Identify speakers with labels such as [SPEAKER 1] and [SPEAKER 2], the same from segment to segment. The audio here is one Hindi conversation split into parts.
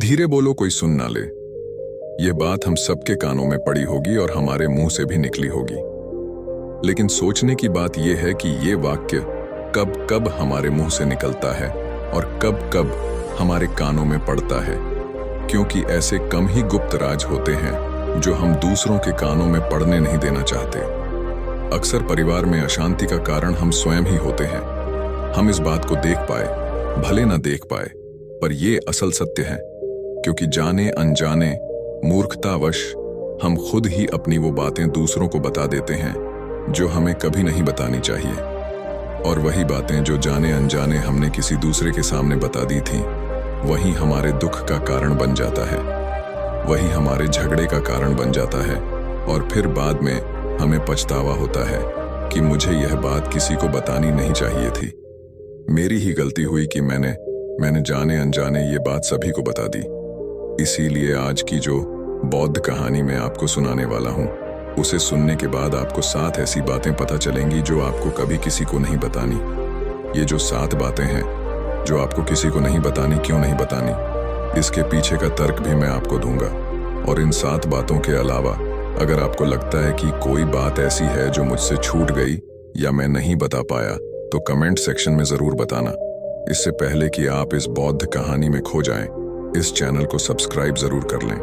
[SPEAKER 1] धीरे बोलो, कोई सुन ना ले। ये बात हम सबके कानों में पड़ी होगी और हमारे मुंह से भी निकली होगी। लेकिन सोचने की बात यह है कि ये वाक्य कब कब हमारे मुंह से निकलता है और कब कब हमारे कानों में पड़ता है, क्योंकि ऐसे कम ही गुप्त राज होते हैं जो हम दूसरों के कानों में पड़ने नहीं देना चाहते। अक्सर परिवार में अशांति का कारण हम स्वयं ही होते हैं। हम इस बात को देख पाए, भले ना देख पाए, पर ये असल सत्य है, क्योंकि जाने अनजाने मूर्खतावश हम खुद ही अपनी वो बातें दूसरों को बता देते हैं जो हमें कभी नहीं बतानी चाहिए। और वही बातें जो जाने अनजाने हमने किसी दूसरे के सामने बता दी थी, वही हमारे दुख का कारण बन जाता है, वही हमारे झगड़े का कारण बन जाता है। और फिर बाद में हमें पछतावा होता है कि मुझे यह बात किसी को बतानी नहीं चाहिए थी। मेरी ही गलती हुई कि मैंने जाने अनजाने ये बात सभी को बता दी। इसीलिए आज की जो बौद्ध कहानी मैं आपको सुनाने वाला हूँ, उसे सुनने के बाद आपको 7 ऐसी बातें पता चलेंगी जो आपको कभी किसी को नहीं बतानी। ये जो 7 बातें हैं जो आपको किसी को नहीं बतानी, क्यों नहीं बतानी, इसके पीछे का तर्क भी मैं आपको दूंगा। और इन 7 बातों के अलावा अगर आपको लगता है कि कोई बात ऐसी है जो मुझसे छूट गई या मैं नहीं बता पाया, तो कमेंट सेक्शन में जरूर बताना। इससे पहले कि आप इस बौद्ध कहानी में खो जाएं, इस चैनल को सब्सक्राइब जरूर कर लें।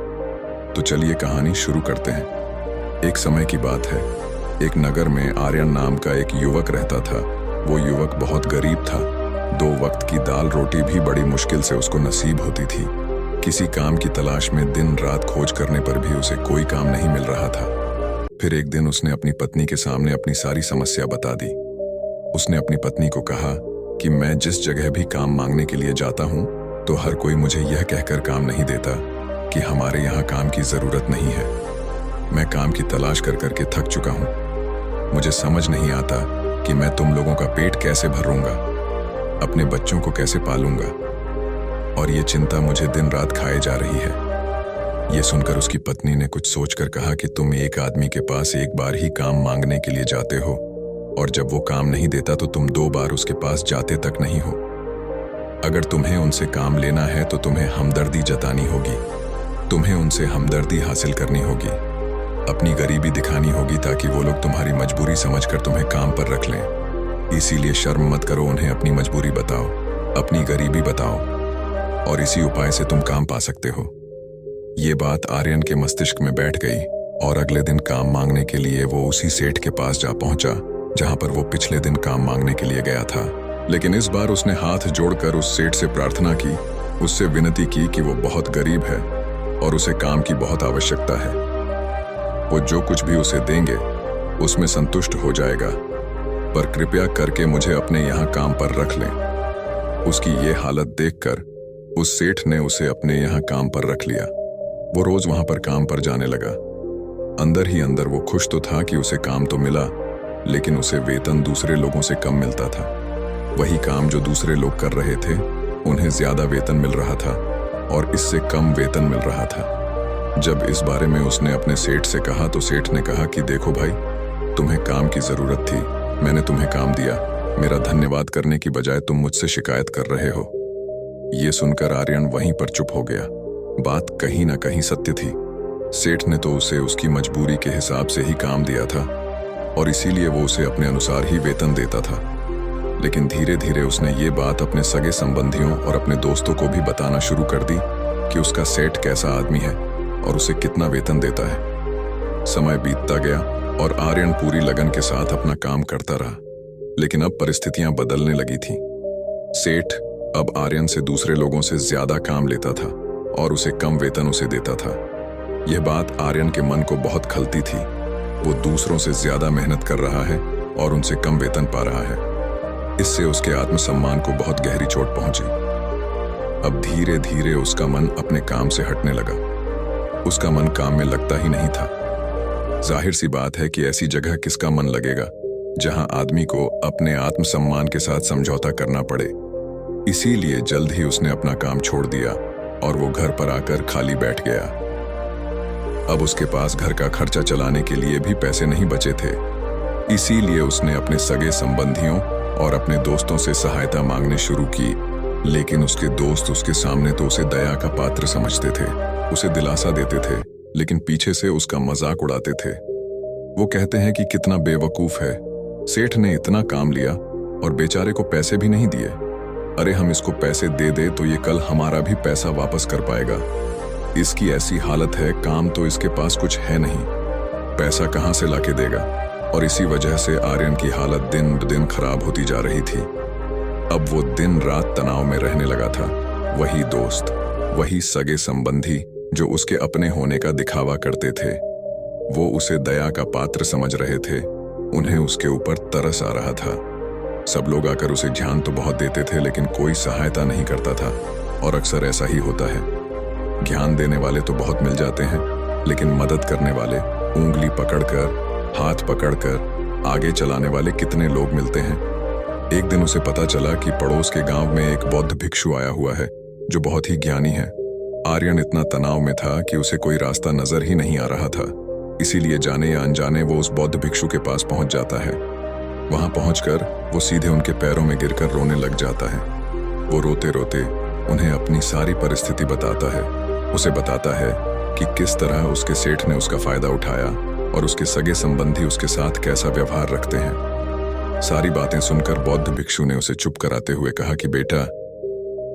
[SPEAKER 1] तो चलिए कहानी शुरू करते हैं। एक समय की बात है, एक नगर में आर्यन नाम का एक युवक रहता था। वो युवक बहुत गरीब था। 2 वक्त की दाल रोटी भी बड़ी मुश्किल से उसको नसीब होती थी। किसी काम की तलाश में दिन रात खोज करने पर भी उसे कोई काम नहीं मिल रहा था। फिर एक दिन उसने अपनी पत्नी के सामने अपनी सारी समस्या बता दी। उसने अपनी पत्नी को कहा कि मैं जिस जगह भी काम मांगने के लिए जाता हूँ, तो हर कोई मुझे यह कहकर काम नहीं देता कि हमारे यहाँ काम की जरूरत नहीं है। मैं काम की तलाश कर करके थक चुका हूँ। मुझे समझ नहीं आता कि मैं तुम लोगों का पेट कैसे भरूंगा, अपने बच्चों को कैसे पालूंगा, और ये चिंता मुझे दिन रात खाए जा रही है। ये सुनकर उसकी पत्नी ने कुछ सोचकर कहा कि तुम एक आदमी के पास एक बार ही काम मांगने के लिए जाते हो, और जब वो काम नहीं देता तो तुम 2 बार उसके पास जाते तक नहीं हो। अगर तुम्हें उनसे काम लेना है तो तुम्हें हमदर्दी जतानी होगी, तुम्हें उनसे हमदर्दी हासिल करनी होगी, अपनी गरीबी दिखानी होगी, ताकि वो लोग तुम्हारी मजबूरी समझकर तुम्हें काम पर रख लें। इसीलिए शर्म मत करो, उन्हें अपनी मजबूरी बताओ, अपनी गरीबी बताओ, और इसी उपाय से तुम काम पा सकते हो। ये बात आर्यन के मस्तिष्क में बैठ गई और अगले दिन काम मांगने के लिए वो उसी सेठ के पास जा पहुंचा जहां पर वो पिछले दिन काम मांगने के लिए गया था। लेकिन इस बार उसने हाथ जोड़कर उस सेठ से प्रार्थना की, उससे विनती की कि वो बहुत गरीब है और उसे काम की बहुत आवश्यकता है। वो जो कुछ भी उसे देंगे उसमें संतुष्ट हो जाएगा, पर कृपया करके मुझे अपने यहाँ काम पर रख लें। उसकी ये हालत देखकर उस सेठ ने उसे अपने यहाँ काम पर रख लिया। वो रोज वहां पर काम पर जाने लगा। अंदर ही अंदर वो खुश तो था कि उसे काम तो मिला, लेकिन उसे वेतन दूसरे लोगों से कम मिलता था। वही काम जो दूसरे लोग कर रहे थे, उन्हें ज्यादा वेतन मिल रहा था और इससे कम वेतन मिल रहा था। जब इस बारे में उसने अपने सेठ से कहा तो सेठ ने कहा कि देखो भाई, तुम्हें काम की जरूरत थी, मैंने तुम्हें काम दिया, मेरा धन्यवाद करने की बजाय तुम मुझसे शिकायत कर रहे हो। ये सुनकर आर्यन वहीं पर चुप हो गया। बात कहीं ना कहीं सत्य थी। सेठ ने तो उसे उसकी मजबूरी के हिसाब से ही काम दिया था और इसीलिए वो उसे अपने अनुसार ही वेतन देता था। लेकिन धीरे धीरे उसने ये बात अपने सगे संबंधियों और अपने दोस्तों को भी बताना शुरू कर दी कि उसका सेठ कैसा आदमी है और उसे कितना वेतन देता है। समय बीतता गया और आर्यन पूरी लगन के साथ अपना काम करता रहा। लेकिन अब परिस्थितियां बदलने लगी थी। सेठ अब आर्यन से दूसरे लोगों से ज्यादा काम लेता था और उसे कम वेतन उसे देता था। यह बात आर्यन के मन को बहुत खलती थी। वो दूसरों से ज्यादा मेहनत कर रहा है और उनसे कम वेतन पा रहा है। इससे उसके आत्मसम्मान को बहुत गहरी चोट पहुंची। अब धीरे धीरे उसका मन अपने काम से हटने लगा। उसका मन काम में लगता ही नहीं था। जाहिर सी बात है कि ऐसी जगह किसका मन लगेगा जहां आदमी को अपने आत्मसम्मान के साथ समझौता करना पड़े। इसीलिए जल्द ही उसने अपना काम छोड़ दिया और वो घर पर आकर खाली बैठ गया। अब उसके पास घर का खर्चा चलाने के लिए भी पैसे नहीं बचे थे। इसीलिए उसने अपने सगे संबंधियों और अपने दोस्तों से सहायता मांगनी शुरू की लेकिन उसके दोस्त उसके सामने तो उसे दया का पात्र समझते थे, उसे दिलासा देते थे, लेकिन पीछे से उसका मजाक उड़ाते थे। वो कहते हैं कि कितना बेवकूफ है, सेठ ने इतना काम लिया और बेचारे को पैसे भी नहीं दिए। अरे हम इसको पैसे दे दे तो ये कल हमारा भी पैसा वापस कर पाएगा। इसकी ऐसी हालत है, काम तो इसके पास कुछ है नहीं, पैसा कहाँ से लाके देगा। और इसी वजह से आर्यन की हालत दिन ब दिन खराब होती जा रही थी। अब वो दिन रात तनाव में रहने लगा था। वही दोस्त, वही सगे संबंधी जो उसके अपने होने का दिखावा करते थे, वो उसे दया का पात्र समझ रहे थे। उन्हें उसके ऊपर तरस आ रहा था। सब लोग आकर उसे ध्यान तो बहुत देते थे, लेकिन कोई सहायता नहीं करता था। और अक्सर ऐसा ही होता है, ज्ञान देने वाले तो बहुत मिल जाते हैं, लेकिन मदद करने वाले, उंगली पकड़कर, हाथ पकड़कर आगे चलाने वाले कितने लोग मिलते हैं। एक दिन उसे पता चला कि पड़ोस के गांव में एक बौद्ध भिक्षु आया हुआ है जो बहुत ही ज्ञानी है। आर्यन इतना तनाव में था कि उसे कोई रास्ता नजर ही नहीं आ रहा था। इसीलिए जाने या अनजाने वो उस बौद्ध भिक्षु के पास पहुंच जाता है। वहां पहुंचकर वो सीधे उनके पैरों में गिरकर रोने लग जाता है। वो रोते रोते उन्हें अपनी सारी परिस्थिति बताता है। उसे बताता है कि किस तरह उसके सेठ ने उसका फायदा उठाया और उसके सगे संबंधी उसके साथ कैसा व्यवहार रखते हैं। सारी बातें सुनकर बौद्ध भिक्षु ने उसे चुप कराते हुए कहा कि बेटा,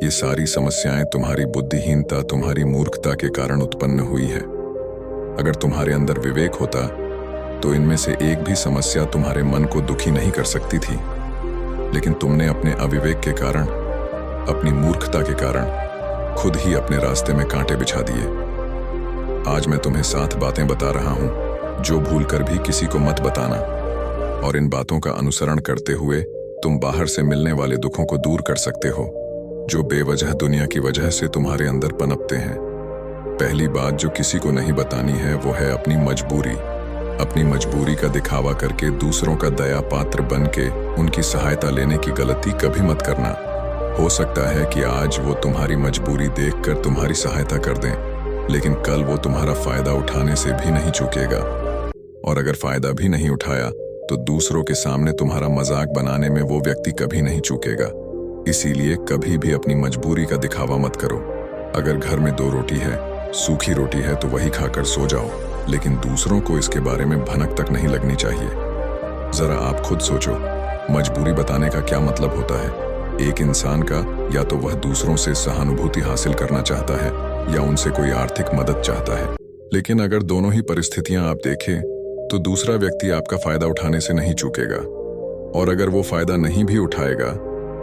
[SPEAKER 1] ये सारी समस्याएं तुम्हारी बुद्धिहीनता, तुम्हारी मूर्खता के कारण उत्पन्न हुई है। अगर तुम्हारे अंदर विवेक होता तो इनमें से एक भी समस्या तुम्हारे मन को दुखी नहीं कर सकती थी, लेकिन तुमने अपने अविवेक के कारण, अपनी मूर्खता के कारण खुद ही अपने रास्ते में कांटे बिछा दिए। आज मैं तुम्हें 7 बातें बता रहा हूं जो भूलकर भी किसी को मत बताना, और इन बातों का अनुसरण करते हुए तुम बाहर से मिलने वाले दुखों को दूर कर सकते हो जो बेवजह दुनिया की वजह से तुम्हारे अंदर पनपते हैं। पहली बात जो किसी को नहीं बतानी है वो है अपनी मजबूरी। अपनी मजबूरी का दिखावा करके दूसरों का दया पात्र बन के उनकी सहायता लेने की गलती कभी मत करना। हो सकता है कि आज वो तुम्हारी मजबूरी देखकर तुम्हारी सहायता कर दें, लेकिन कल वो तुम्हारा फायदा उठाने से भी नहीं चूकेगा। और अगर फायदा भी नहीं उठाया तो दूसरों के सामने तुम्हारा मजाक बनाने में वो व्यक्ति कभी नहीं चूकेगा। इसीलिए कभी भी अपनी मजबूरी का दिखावा मत करो। अगर घर में 2 रोटी है, सूखी रोटी है, तो वही खाकर सो जाओ, लेकिन दूसरों को इसके बारे में भनक तक नहीं लगनी चाहिए। जरा आप खुद सोचो, मजबूरी बताने का क्या मतलब होता है। एक इंसान का या तो वह दूसरों से सहानुभूति हासिल करना चाहता है या उनसे कोई आर्थिक मदद चाहता है। लेकिन अगर दोनों ही परिस्थितियां आप देखें तो दूसरा व्यक्ति आपका फायदा उठाने से नहीं चूकेगा, और अगर वो फायदा नहीं भी उठाएगा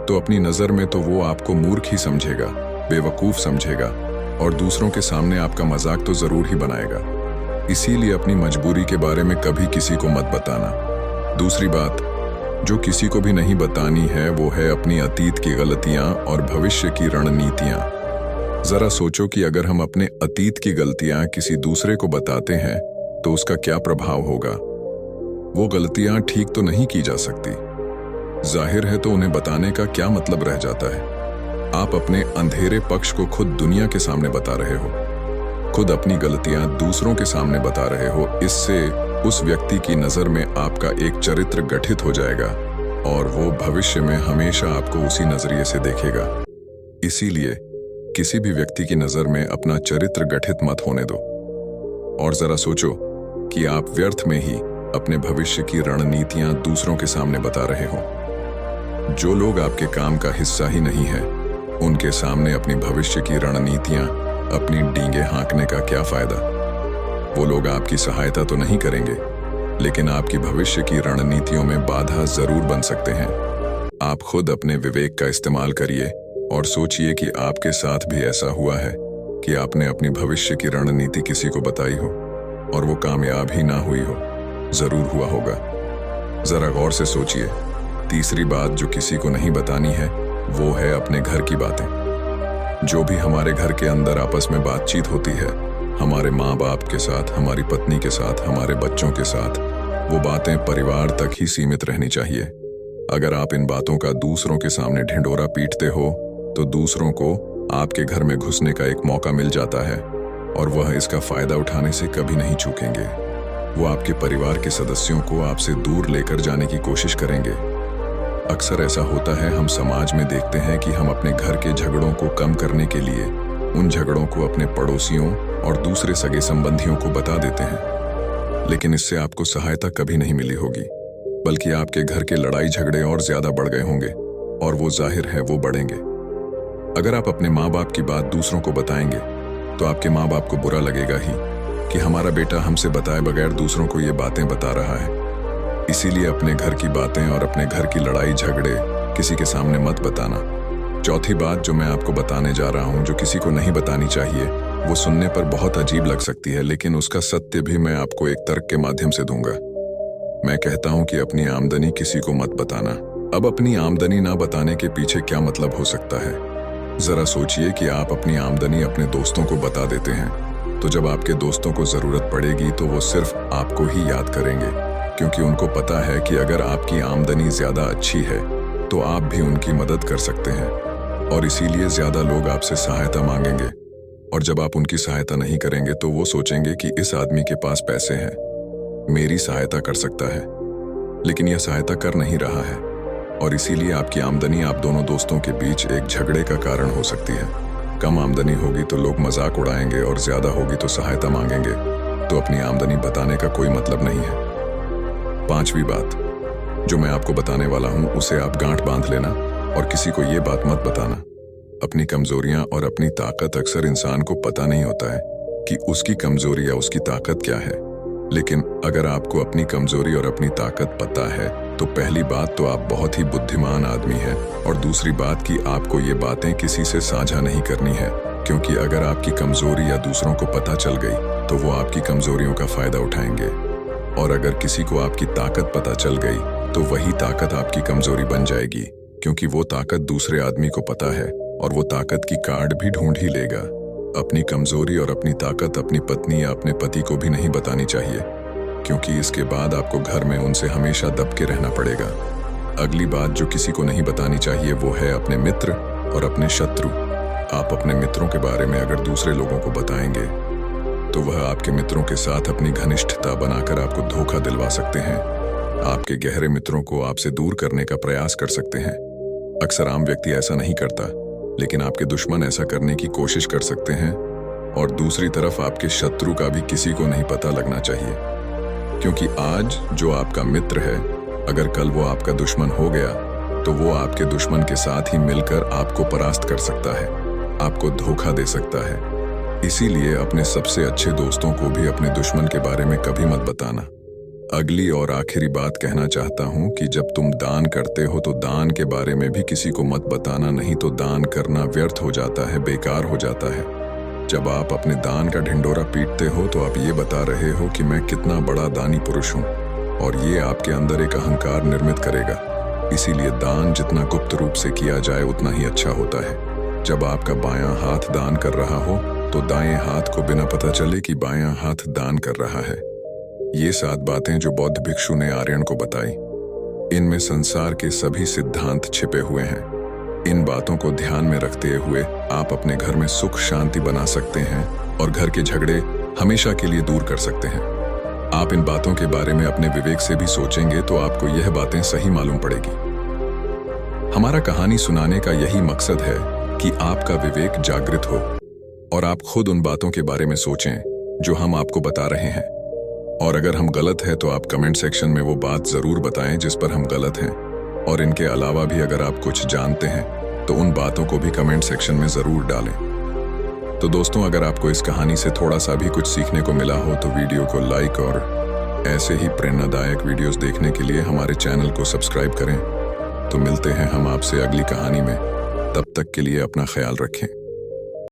[SPEAKER 1] तो अपनी नजर में तो वो आपको मूर्ख ही समझेगा, बेवकूफ समझेगा, और दूसरों के सामने आपका मजाक तो जरूर ही बनाएगा। इसीलिए अपनी मजबूरी के बारे में कभी किसी को मत बताना। दूसरी बात जो किसी को भी नहीं बतानी है वो है अपनी अतीत की गलतियां और भविष्य की रणनीतियां। जरा सोचो कि अगर हम अपने अतीत की गलतियां किसी दूसरे को बताते हैं तो उसका क्या प्रभाव होगा। वो गलतियां ठीक तो नहीं की जा सकती, जाहिर है, तो उन्हें बताने का क्या मतलब रह जाता है। आप अपने अंधेरे पक्ष को खुद दुनिया के सामने बता रहे हो, खुद अपनी गलतियां दूसरों के सामने बता रहे हो। इससे उस व्यक्ति की नजर में आपका एक चरित्र गठित हो जाएगा और वो भविष्य में हमेशा आपको उसी नजरिए से देखेगा। इसीलिए किसी भी व्यक्ति की नजर में अपना चरित्र गठित मत होने दो। और जरा सोचो कि आप व्यर्थ में ही अपने भविष्य की रणनीतियां दूसरों के सामने बता रहे हो। जो लोग आपके काम का हिस्सा ही नहीं है, उनके सामने अपनी भविष्य की रणनीतियां, अपनी डींगे हाँकने का क्या फायदा। वो लोग आपकी सहायता तो नहीं करेंगे, लेकिन आपकी भविष्य की रणनीतियों में बाधा जरूर बन सकते हैं। आप खुद अपने विवेक का इस्तेमाल करिए और सोचिए कि आपके साथ भी ऐसा हुआ है कि आपने अपनी भविष्य की रणनीति किसी को बताई हो और वो कामयाब ही ना हुई हो। जरूर हुआ होगा, जरा गौर से सोचिए। तीसरी बात जो किसी को नहीं बतानी है वो है अपने घर की बातें। जो भी हमारे घर के अंदर आपस में बातचीत होती है, हमारे माँ बाप के साथ, हमारी पत्नी के साथ, हमारे बच्चों के साथ, वो बातें परिवार तक ही सीमित रहनी चाहिए। अगर आप इन बातों का दूसरों के सामने ढिंढोरा पीटते हो तो दूसरों को आपके घर में घुसने का एक मौका मिल जाता है और वह इसका फायदा उठाने से कभी नहीं चूकेंगे। वो आपके परिवार के सदस्यों को आपसे दूर लेकर जाने की कोशिश करेंगे। अक्सर ऐसा होता है, हम समाज में देखते हैं कि हम अपने घर के झगड़ों को कम करने के लिए उन झगड़ों को अपने पड़ोसियों और दूसरे सगे संबंधियों को बता देते हैं। लेकिन इससे आपको सहायता कभी नहीं मिली होगी, बल्कि आपके घर के लड़ाई झगड़े और ज्यादा बढ़ गए होंगे, और वो जाहिर है वो बढ़ेंगे। अगर आप अपने माँ बाप की बात दूसरों को बताएंगे तो आपके माँ बाप को बुरा लगेगा ही कि हमारा बेटा हमसे बताए बगैर दूसरों को ये बातें बता रहा है। इसीलिए अपने घर की बातें और अपने घर की लड़ाई झगड़े किसी के सामने मत बताना। चौथी बात जो मैं आपको बताने जा रहा हूँ, जो किसी को नहीं बतानी चाहिए, वो सुनने पर बहुत अजीब लग सकती है, लेकिन उसका सत्य भी मैं आपको एक तर्क के माध्यम से दूंगा। मैं कहता हूँ कि अपनी आमदनी किसी को मत बताना। अब अपनी आमदनी ना बताने के पीछे क्या मतलब हो सकता है? जरा सोचिए कि आप अपनी आमदनी अपने दोस्तों को बता देते हैं, तो जब आपके दोस्तों को जरूरत पड़ेगी तो वो सिर्फ आपको ही याद करेंगे, क्योंकि उनको पता है कि अगर आपकी आमदनी ज्यादा अच्छी है तो आप भी उनकी मदद कर सकते हैं, और इसीलिए ज्यादा लोग आपसे सहायता मांगेंगे। और जब आप उनकी सहायता नहीं करेंगे तो वो सोचेंगे कि इस आदमी के पास पैसे हैं, मेरी सहायता कर सकता है, लेकिन यह सहायता कर नहीं रहा है, और इसीलिए आपकी आमदनी आप दोनों दोस्तों के बीच एक झगड़े का कारण हो सकती है। कम आमदनी होगी तो लोग मजाक उड़ाएंगे, और ज्यादा होगी तो सहायता मांगेंगे, तो अपनी आमदनी बताने का कोई मतलब नहीं है। पांचवी बात जो मैं आपको बताने वाला हूं, उसे आप गांठ बांध लेना और किसी को ये बात मत बताना। अपनी कमजोरियां और अपनी ताकत अक्सर इंसान को पता नहीं होता है कि उसकी कमजोरी या उसकी ताकत क्या है, लेकिन अगर आपको अपनी कमजोरी और अपनी ताकत पता है तो पहली बात तो आप बहुत ही बुद्धिमान आदमी हैं, और दूसरी बात कि आपको ये बातें किसी से साझा नहीं करनी है, क्योंकि अगर आपकी कमजोरी या दूसरों को पता चल गई तो वो आपकी कमजोरियों का फायदा उठाएंगे, और अगर किसी को आपकी ताकत पता चल गई तो वही ताकत आपकी कमजोरी बन जाएगी, क्योंकि वो ताकत दूसरे आदमी को पता है और वो ताकत की कार्ड भी ढूंढ ही लेगा। अपनी कमजोरी और अपनी ताकत अपनी पत्नी या अपने पति को भी नहीं बतानी चाहिए, क्योंकि इसके बाद आपको घर में उनसे हमेशा दब के रहना पड़ेगा। अगली बात जो किसी को नहीं बतानी चाहिए वो है अपने मित्र और अपने शत्रु। आप अपने मित्रों के बारे में अगर दूसरे लोगों को बताएंगे तो वह आपके मित्रों के साथ अपनी घनिष्ठता बनाकर आपको धोखा दिलवा सकते हैं। आपके गहरे मित्रों को आपसे दूर करने का प्रयास कर सकते हैं। अक्सर आम व्यक्ति ऐसा नहीं करता, लेकिन आपके दुश्मन ऐसा करने की कोशिश कर सकते हैं, और दूसरी तरफ आपके शत्रु का भी किसी को नहीं पता लगना चाहिए, क्योंकि आज जो आपका मित्र है, अगर कल वो आपका दुश्मन हो गया तो वो आपके दुश्मन के साथ ही मिलकर आपको परास्त कर सकता है, आपको धोखा दे सकता है। इसीलिए अपने सबसे अच्छे दोस्तों को भी अपने दुश्मन के बारे में कभी मत बताना। अगली और आखिरी बात कहना चाहता हूं कि जब तुम दान करते हो तो दान के बारे में भी किसी को मत बताना, नहीं तो दान करना व्यर्थ हो जाता है, बेकार हो जाता है। जब आप अपने दान का ढिंडोरा पीटते हो तो आप ये बता रहे हो कि मैं कितना बड़ा दानी पुरुष हूँ, और ये आपके अंदर एक अहंकार निर्मित करेगा। इसीलिए दान जितना गुप्त रूप से किया जाए उतना ही अच्छा होता है। जब आपका बायां हाथ दान कर रहा हो तो दाएं हाथ को बिना पता चले कि बायां हाथ दान कर रहा है। ये 7 बातें जो बौद्ध भिक्षु ने आर्यन को बताई, इनमें संसार के सभी सिद्धांत छिपे हुए हैं। इन बातों को ध्यान में रखते हुए आप अपने घर में सुख शांति बना सकते हैं और घर के झगड़े हमेशा के लिए दूर कर सकते हैं। आप इन बातों के बारे में अपने विवेक से भी सोचेंगे तो आपको यह बातें सही मालूम पड़ेगी। हमारा कहानी सुनाने का यही मकसद है कि आपका विवेक जागृत हो और आप खुद उन बातों के बारे में सोचें जो हम आपको बता रहे हैं। और अगर हम गलत हैं तो आप कमेंट सेक्शन में वो बात जरूर बताएं जिस पर हम गलत हैं, और इनके अलावा भी अगर आप कुछ जानते हैं तो उन बातों को भी कमेंट सेक्शन में जरूर डालें। तो दोस्तों, अगर आपको इस कहानी से थोड़ा सा भी कुछ सीखने को मिला हो तो वीडियो को लाइक और ऐसे ही प्रेरणादायक वीडियोस देखने के लिए हमारे चैनल को सब्सक्राइब करें। तो मिलते हैं हम आपसे अगली कहानी में, तब तक के लिए अपना ख्याल रखें।